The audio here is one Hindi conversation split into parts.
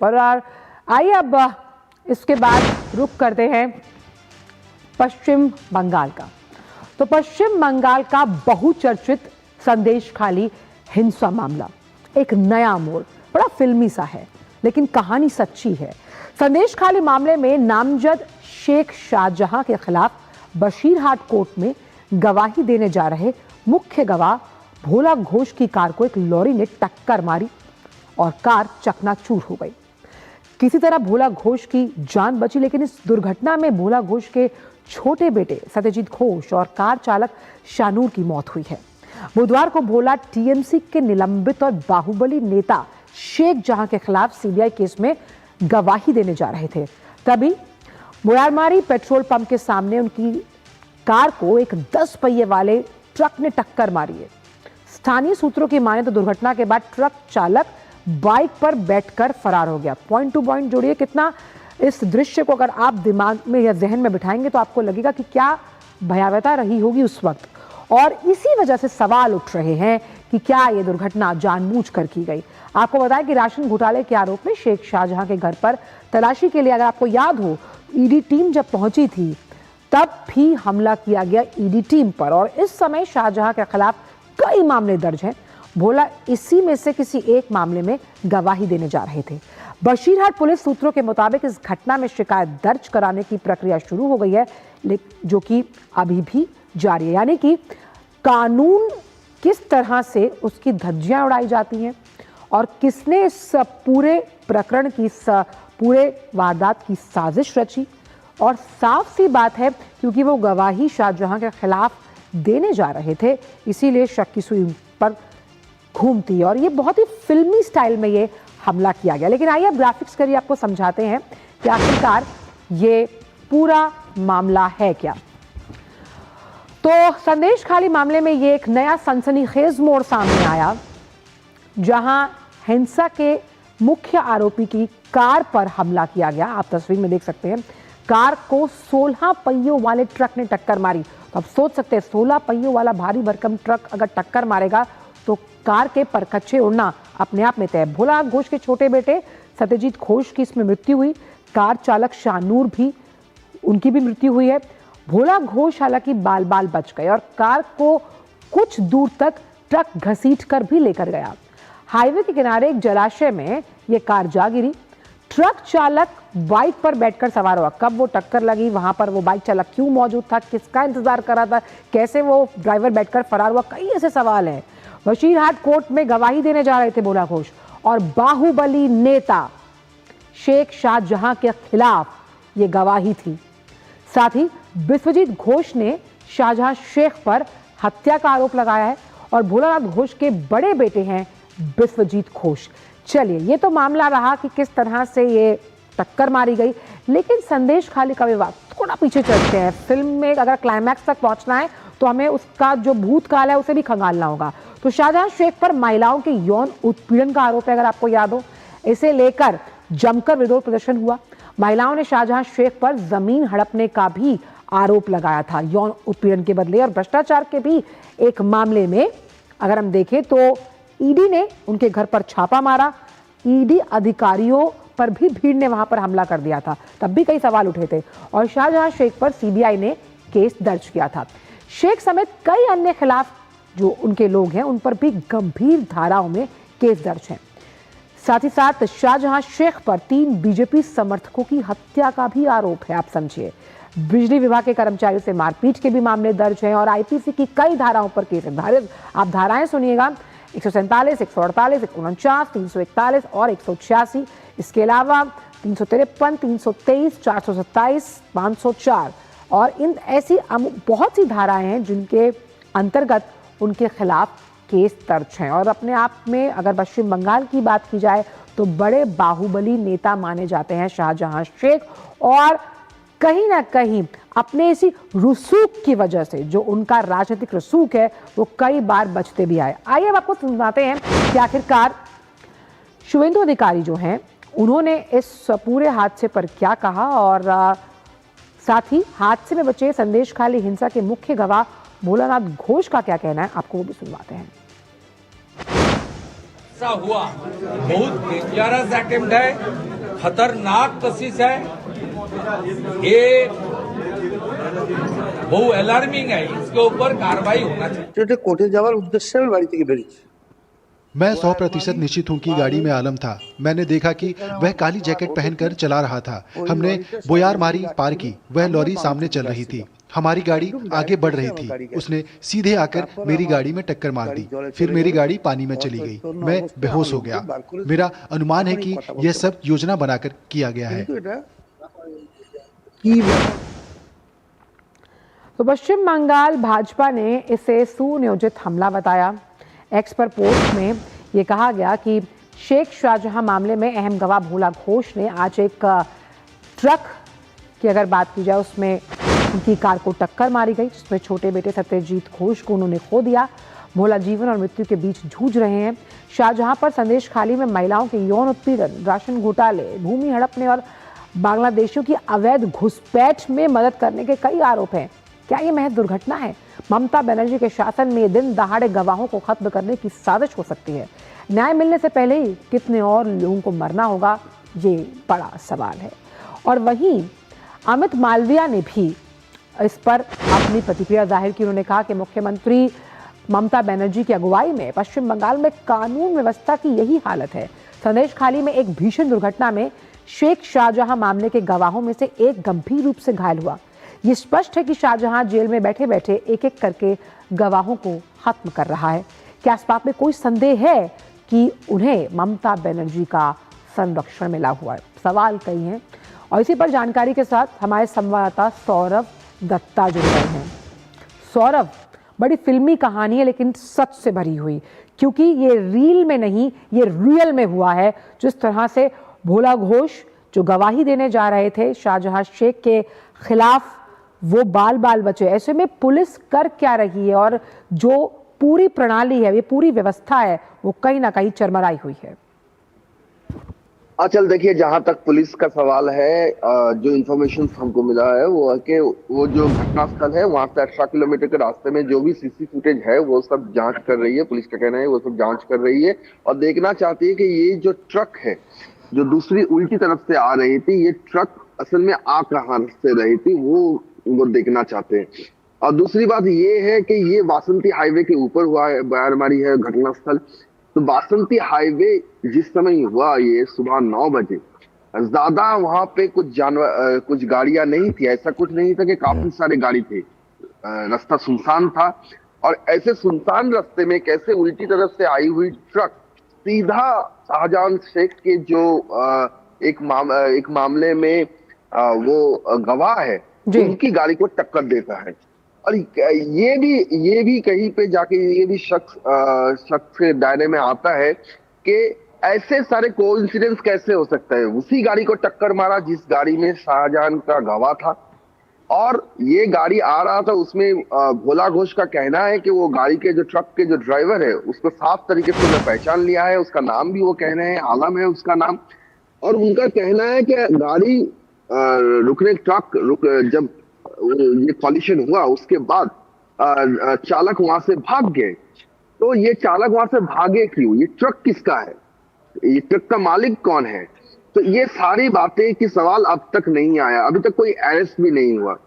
पर आइए अब इसके बाद रुख करते हैं पश्चिम बंगाल का। तो पश्चिम बंगाल का बहुचर्चित संदेशखाली हिंसा मामला एक नया मोड़, बड़ा फिल्मी सा है लेकिन कहानी सच्ची है। संदेशखाली मामले में नामजद शेख शाहजहां के खिलाफ बशीरहाट कोर्ट में गवाही देने जा रहे मुख्य गवाह भोला घोष की कार को एक लॉरी ने टक्कर मारी और कार चकनाचूर हो गई। किसी तरह भोला घोष की जान बची, लेकिन इस दुर्घटना में भोला घोष के छोटे बेटे सत्यजीत घोष और कार चालक शानूर की मौत हुई है। बुधवार को भोला टीएमसी के निलंबित और बाहुबली नेता शेख जहां के खिलाफ सीबीआई केस में गवाही देने जा रहे थे। तभी मुरारमारी पेट्रोल पंप के सामने उनकी कार को एक 10 पहिए वाले ट्रक ने टक्कर मारी है। स्थानीय सूत्रों की माने तो दुर्घटना के बाद ट्रक चालक बाइक पर बैठकर फरार हो गया। पॉइंट टू पॉइंट जोड़िए, कितना इस दृश्य को अगर आप दिमाग में या जहन में बिठाएंगे तो आपको लगेगा कि क्या भयावहता रही होगी उस वक्त। और इसी वजह से सवाल उठ रहे हैं कि क्या यह दुर्घटना जानबूझकर की गई। आपको बताएं कि राशन घोटाले के आरोप में शेख शाहजहां के घर पर तलाशी के लिए, अगर आपको याद हो, ईडी टीम जब पहुंची थी तब भी हमला किया गया ईडी टीम पर, और इस समय शाहजहां के खिलाफ कई मामले दर्ज हैं। भोला इसी में से किसी एक मामले में गवाही देने जा रहे थे। बशीरहाट पुलिस सूत्रों के मुताबिक इस घटना में शिकायत दर्ज कराने की प्रक्रिया शुरू हो गई है, जो कि अभी भी जारी है। यानी कि कानून किस तरह से उसकी धज्जियां उड़ाई जाती हैं और किसने इस पूरे प्रकरण की, पूरे वारदात की साजिश रची। और साफ सी बात है, क्योंकि वो गवाही शाहजहां के खिलाफ देने जा रहे थे, इसीलिए शक की सुई पर घूमती है और ये बहुत ही फिल्मी स्टाइल में ये हमला किया गया। लेकिन आइए अब ग्राफिक्स करिए, आपको समझाते हैं कि आखिरकार ये पूरा मामला है क्या। तो संदेशखाली मामले में ये एक नया सनसनीखेज मोड़ सामने आया, जहां हिंसा के मुख्य आरोपी की कार पर हमला किया गया। आप तस्वीर में देख सकते हैं, कार को 16 पहियों वाले ट्रक ने टक्कर मारी। तो आप सोच सकते हैं 16 पहियों वाला भारी भरकम ट्रक अगर टक्कर मारेगा तो कार के परखच्चे उड़ना अपने आप में तय। भोला घोष के छोटे बेटे सत्यजीत घोष की इसमें मृत्यु हुई। कार चालक शानूर भी, उनकी भी मृत्यु हुई है। भोला घोष हालांकि बाल बाल बच गए और कार को कुछ दूर तक ट्रक घसीट कर भी लेकर गया। हाईवे के किनारे एक जलाशय में यह कार जा गिरी। ट्रक चालक बाइक पर बैठकर सवार हुआ। कब वो टक्कर लगी, वहां पर वो बाइक चालक क्यों मौजूद था, किसका इंतजार कर रहा था, कैसे वो ड्राइवर बैठकर फरार हुआ, कई ऐसे सवाल हैं। बशीरहाट कोर्ट में गवाही देने जा रहे थे भोला घोष और बाहुबली नेता शेख शाहजहां के खिलाफ ये गवाही थी। साथ ही बिस्वजीत घोष ने शाहजहां शेख पर हत्या का आरोप लगाया है और भोलानाथ घोष के बड़े बेटे हैं बिस्वजीत घोष। चलिए, ये तो मामला रहा कि किस तरह से ये टक्कर मारी गई, लेकिन संदेशखाली का विवाद थोड़ा पीछे चलते हैं। फिल्म में अगर क्लाइमैक्स तक पहुंचना है तो हमें उसका जो भूतकाल है उसे भी खंगालना होगा। तो शाहजहां शेख पर महिलाओं के यौन उत्पीड़न का आरोप है, अगर आपको याद हो। इसे लेकर जमकर विरोध प्रदर्शन हुआ। महिलाओं ने शाहजहां शेख पर जमीन हड़पने का भी आरोप लगाया था यौन उत्पीड़न के बदले, और भ्रष्टाचार के भी एक मामले में अगर हम देखें तो ईडी ने उनके घर पर छापा मारा। ईडी अधिकारियों पर भी भीड़ ने वहां पर हमला कर दिया था, तब भी कई सवाल उठे थे और शाहजहां शेख पर सीबीआई ने केस दर्ज किया था। शेख समेत कई अन्य खिलाफ जो उनके लोग हैं उन पर भी गंभीर धाराओं में केस दर्ज है। साथ ही साथ शाहजहां शेख पर 3 बीजेपी समर्थकों की हत्या का भी आरोप है। आप समझिए, बिजली विभाग के कर्मचारियों से मारपीट के भी मामले दर्ज हैं और आईपीसी की कई धाराओं पर केस है। आप धाराएं सुनिएगा, 147, 148, 149, 341 और 186। इसके अलावा 353, 323, 427, 504 और इन ऐसी बहुत सी धाराएं हैं जिनके अंतर्गत उनके खिलाफ केस दर्ज हैं। और अपने आप में अगर पश्चिम बंगाल की बात की जाए तो बड़े बाहुबली नेता माने जाते हैं शाहजहां शेख, और कहीं ना कहीं अपने इसी रसूख की वजह से, जो उनका राजनीतिक रसूख है, वो कई बार बचते भी आए। आइए अब आपको सुनाते हैं कि आखिरकार शुभेंदु अधिकारी जो हैं उन्होंने इस पूरे हादसे पर क्या कहा, और साथ ही हादसे में बचे संदेशखाली हिंसा के मुख्य गवाह भोलानाथ घोष का क्या कहना है, आपको वो भी सुनवाते हैं। हादसा हुआ बहुत डेंजरस अटेम्प्ट है, खतरनाक कशिश है, ये बहु अलार्मिंग है, इसके ऊपर कार्रवाई होना चाहिए। कोर्टे जावार उद्देश्य में बाड़ी থেকে বেরিয়েছে। मैं 100% निश्चित हूं कि गाड़ी में आलम था। मैंने देखा कि वह काली जैकेट पहनकर चला रहा था। हमने बोयार मारी पार की, वह लॉरी सामने चल रही थी, हमारी गाड़ी आगे बढ़ रही थी। उसने सीधे आकर मेरी गाड़ी में टक्कर मार दी, फिर मेरी गाड़ी पानी में चली गई, मैं बेहोश हो गया। मेरा अनुमान है कि यह सब योजना बनाकर किया गया है। तो पश्चिम बंगाल भाजपा ने इसे सुनियोजित हमला बताया। एक्स पर पोस्ट में ये कहा गया कि शेख शाहजहां मामले में अहम गवाह भोला घोष ने आज एक ट्रक की अगर बात की जाए उसमें उनकी कार को टक्कर मारी गई, जिसमें छोटे बेटे सत्यजीत घोष को उन्होंने खो दिया। भोला जीवन और मृत्यु के बीच जूझ रहे हैं। शाहजहां पर संदेश खाली में महिलाओं के यौन उत्पीड़न, राशन घोटाले, भूमि हड़पने और बांग्लादेशियों की अवैध घुसपैठ में मदद करने के कई आरोप हैं। क्या ये महज दुर्घटना है? ममता बनर्जी के शासन में दिन दहाड़े गवाहों को खत्म करने की साजिश हो सकती है। न्याय मिलने से पहले ही कितने और लोगों को मरना होगा, ये बड़ा सवाल है। और वहीं अमित मालविया ने भी इस पर अपनी प्रतिक्रिया जाहिर की। उन्होंने कहा कि मुख्यमंत्री ममता बनर्जी की अगुवाई में पश्चिम बंगाल में कानून व्यवस्था की यही हालत है। संदेश खाली में एक भीषण दुर्घटना में शेख शाहजहां मामले के गवाहों में से एक गंभीर रूप से घायल हुआ। ये स्पष्ट है कि शाहजहां जेल में बैठे बैठे एक एक करके गवाहों को खत्म कर रहा है। क्या इस बात में कोई संदेह है कि उन्हें ममता बनर्जी का संरक्षण मिला हुआ है? सवाल कई हैं और इसी पर जानकारी के साथ हमारे संवाददाता सौरभ दत्ता जुड़ गए हैं। सौरभ, बड़ी फिल्मी कहानी है लेकिन सच से भरी हुई, क्योंकि ये रील में नहीं, ये रियल में हुआ है। जिस तरह से भोला घोष जो गवाही देने जा रहे थे शाहजहां शेख के खिलाफ, वो बाल बाल बचे। ऐसे में पुलिस कर क्या रही है और जो पूरी प्रणाली है, ये पूरी व्यवस्था है, वो कहीं ना कहीं चरमराई हुई है। चल देखिए, जहां तक पुलिस का सवाल है, जो इन्फॉर्मेशन हमको मिला है वो है कि वो जो घटनास्थल है वहां से 18 किलोमीटर के रास्ते में जो भी सीसी फुटेज है वो सब जांच कर रही है। पुलिस का कहना है वो सब जांच कर रही है और देखना चाहती है कि ये जो ट्रक है जो दूसरी उल्टी तरफ से आ रही थी, ये ट्रक असल में आ कहां से रही थी वो देखना चाहते हैं। और दूसरी बात ये है कि ये वासंती हाईवे के ऊपर हुआ है, बयारमारी है घटनास्थल। तो वासंती हाईवे जिस समय हुआ, ये सुबह 9 बजे, ज्यादा वहां पे कुछ गाड़ियां नहीं थी। ऐसा कुछ नहीं था कि काफी सारे गाड़ी थे, रास्ता सुनसान था। और ऐसे सुनसान रास्ते में कैसे उल्टी तरफ से आई हुई ट्रक सीधा शाहजहां शेख के जो एक मामले में वो गवाह है उनकी गाड़ी को टक्कर देता है। और ये भी कहीं पे जाके ये भी शख्स के दायरे में आता है कि ऐसे सारे कोइंसिडेंस कैसे हो सकता है। उसी गाड़ी को टक्कर मारा जिस गाड़ी में शाहजहां का गवाह था, और ये गाड़ी आ रहा था, उसमें भोला घोष का कहना है कि वो गाड़ी के जो ट्रक के जो ड्राइवर है उसको साफ तरीके से उन्हें पहचान लिया है। उसका नाम भी वो कह रहे हैं, आलम है उसका नाम। और उनका कहना है कि गाड़ी जब ये कॉलिशन हुआ उसके बाद चालक वहां से भाग गए। तो ये चालक वहां से भागे क्यों? ये ट्रक किसका है? ये ट्रक का मालिक कौन है? तो ये सारी बातें की सवाल अब तक नहीं आया, अभी तक कोई अरेस्ट भी नहीं हुआ।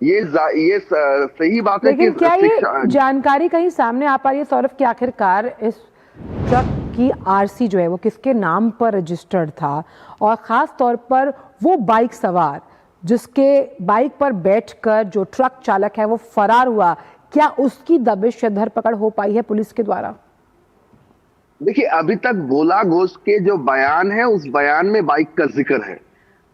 ये सही बात है। लेकिन क्या ये जानकारी कहीं सामने आ पा रही है सौरभ कि आखिरकार इस ट्रक की आरसी जो है वो किसके नाम पर रजिस्टर्ड था, और खास तौर पर वो बाइक सवार जिसके बाइक पर बैठकर जो ट्रक चालक है वो फरार हुआ, क्या उसकी दबिश या धरपकड़ हो पाई है पुलिस के द्वारा? देखिए, अभी तक भोला घोष के जो बयान है उस बयान में बाइक का जिक्र है।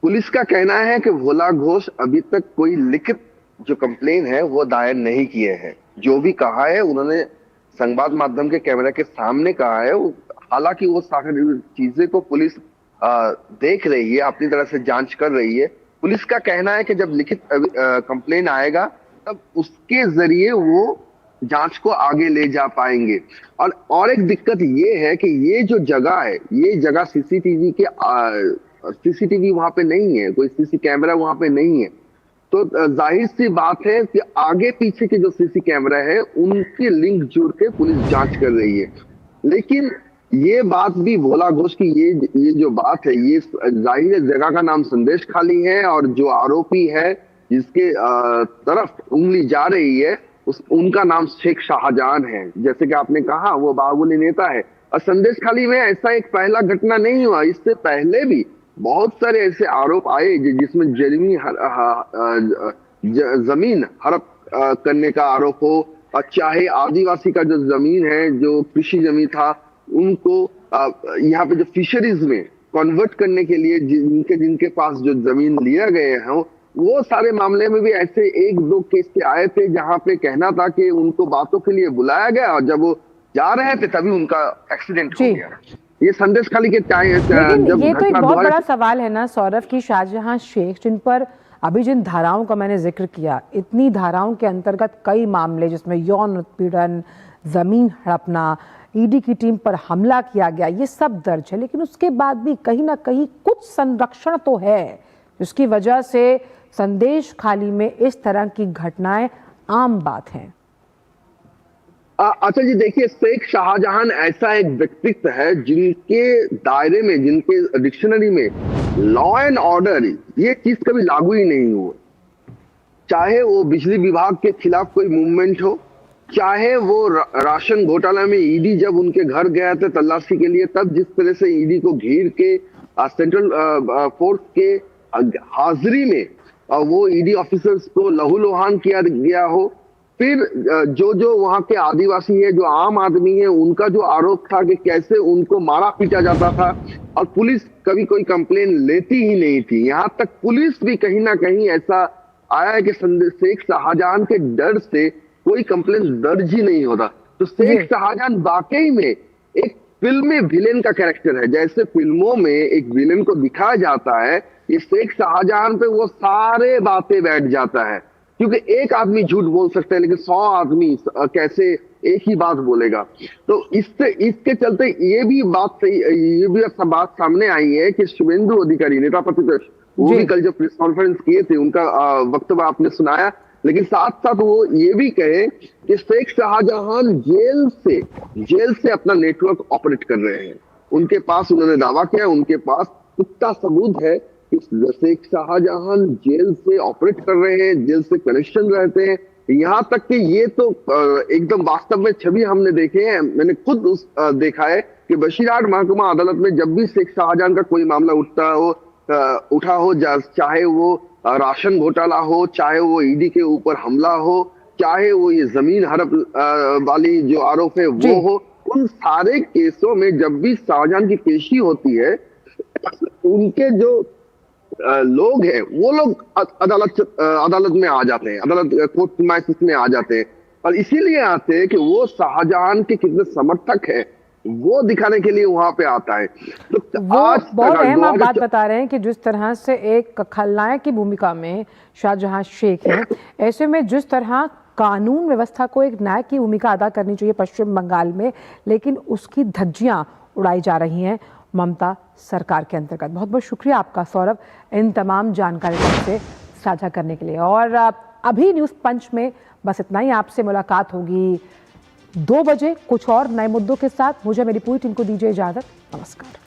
पुलिस का कहना है कि भोला घोष अभी तक कोई लिखित जो कंप्लेन है वो दायर नहीं किए हैं। जो भी कहा है उन्होंने संवाद माध्यम के कैमरा के सामने कहा है। हालांकि वो सारी चीजें को पुलिस देख रही है, अपनी तरह से जांच कर रही है। पुलिस का कहना है कि जब लिखित कंप्लेन आएगा तब उसके जरिए वो जांच को आगे ले जा पाएंगे। और एक दिक्कत ये है कि ये जो जगह है, ये जगह सीसीटीवी वहां पे नहीं है, कोई सीसी कैमरा वहां पे नहीं है। तो जाहिर सी बात है कि आगे पीछे के जो सीसी कैमरा है उनके लिंक जोड़ के पुलिस जांच कर रही है। लेकिन ये बात भी भोला घोष की ये जो बात है, ये जाहिर है जगह का नाम संदेश खाली है, और जो आरोपी है जिसके तरफ उंगली जा रही है उनका नाम शेख शाहजहां है। जैसे कि आपने कहा वो बाहुबली नेता है। और संदेश खाली में ऐसा एक पहला घटना नहीं हुआ, इससे पहले भी बहुत सारे ऐसे आरोप आए जिसमें जमीन हड़प करने का आरोप हो, और चाहे आदिवासी का जो जमीन है, जो कृषि जमीन था, उनको यहाँ पे जो फिशरीज में कन्वर्ट करने के लिए जिनके पास जो जमीन लिया गए हैं, वो सारे मामले में भी ऐसे एक दो केस के आए थे जहां पे कहना था कि उनको बातों के लिए बुलाया गया, और जब वो जा रहे थे तभी उनका एक्सीडेंट हो गया। ये संदेश खाली के लेकिन ये तो एक बहुत बड़ा सवाल है ना सौरभ की शाहजहां शेख, जिन पर अभी जिन धाराओं का मैंने जिक्र किया, इतनी धाराओं के अंतर्गत कई मामले जिसमें यौन उत्पीड़न, जमीन हड़पना, ईडी की टीम पर हमला किया गया, ये सब दर्ज है। लेकिन उसके बाद भी कहीं ना कहीं कुछ संरक्षण तो है, जिसकी वजह से संदेश खाली में इस तरह की घटनाएं आम बात हैं। अच्छा जी, देखिए, शेख शाहजहां ऐसा एक व्यक्तित्व है जिनके दायरे में, जिनके डिक्शनरी में लॉ एंड ऑर्डर ये चीज कभी लागू ही नहीं हुआ। चाहे वो बिजली विभाग के खिलाफ कोई मूवमेंट हो, चाहे वो राशन घोटाला में ईडी जब उनके घर गया था तलाशी के लिए, तब जिस तरह से ईडी को घेर के सेंट्रल फोर्स के हाजिरी में वो ईडी ऑफिसर्स को लहूलुहान किया गया हो, फिर जो वहां के आदिवासी है, जो आम आदमी है, उनका जो आरोप था कि कैसे उनको मारा पीटा जाता था, और पुलिस कभी कोई कंप्लेन लेती ही नहीं थी। यहाँ तक पुलिस भी कहीं ना कहीं ऐसा आया है कि शेख शाहजहां के डर से कोई कंप्लेन दर्ज ही नहीं होता। तो शेख शाहजहां वाकई में एक फिल्म में विलेन का कैरेक्टर है। जैसे फिल्मों में एक विलेन को दिखाया जाता है, ये शेख शाहजहां पे वो सारे बातें बैठ जाता है, क्योंकि एक आदमी झूठ बोल सकता है लेकिन 100 आदमी कैसे एक ही बात बोलेगा। तो इसके चलते ये भी बात सामने आई है कि शुभेंदु अधिकारी, नेता प्रतिपक्ष, वो भी कल जब प्रेस कॉन्फ्रेंस किए थे, उनका वक्तव्य आपने सुनाया, लेकिन साथ साथ वो ये भी कहे कि शेख शाहजहां जेल से अपना नेटवर्क ऑपरेट कर रहे हैं। उनके पास, उन्होंने दावा किया, उनके पास पुख्ता सबूत है कि शेख शाहजहां जेल से ऑपरेट कर रहे हैं, जेल से कनेक्शन रहते हैं। यहाँ तक कि ये तो एकदम वास्तव में छवि हमने देखे हैं, मैंने खुद देखा है कि बशीरहाट महकुमा अदालत में जब भी शेख शाहजहां का कोई मामला उठा हो, चाहे वो राशन घोटाला हो, चाहे वो ईडी के ऊपर हमला हो, चाहे वो ये जमीन हड़प वाली जो आरोप है वो हो, उन सारे केसों में जब भी शाहजहां की पेशी होती है, उनके जो लोग हैं वो लोग अदालत में आ जाते हैं, अदालत कोर्ट प्रीमाइसिस में आ जाते हैं, और इसीलिए आते हैं कि वो शाहजहां के कितने समर्थक है वो दिखाने के लिए वहां पे आता है। तो वो बहुत अहम आप बात बता रहे हैं कि जिस तरह से एक खलनायक की भूमिका में शाहजहां शेख है, ऐसे में जिस तरह कानून व्यवस्था को एक नायक की भूमिका अदा करनी चाहिए पश्चिम बंगाल में, लेकिन उसकी धज्जियां उड़ाई जा रही हैं ममता सरकार के अंतर्गत। बहुत बहुत शुक्रिया आपका सौरभ, इन तमाम जानकारी से साझा करने के लिए। और अभी न्यूज़ पंच में बस इतना ही। आपसे मुलाकात होगी 2 बजे कुछ और नए मुद्दों के साथ। मुझे मेरी पूरी टीम को दीजिए इजाजत। नमस्कार।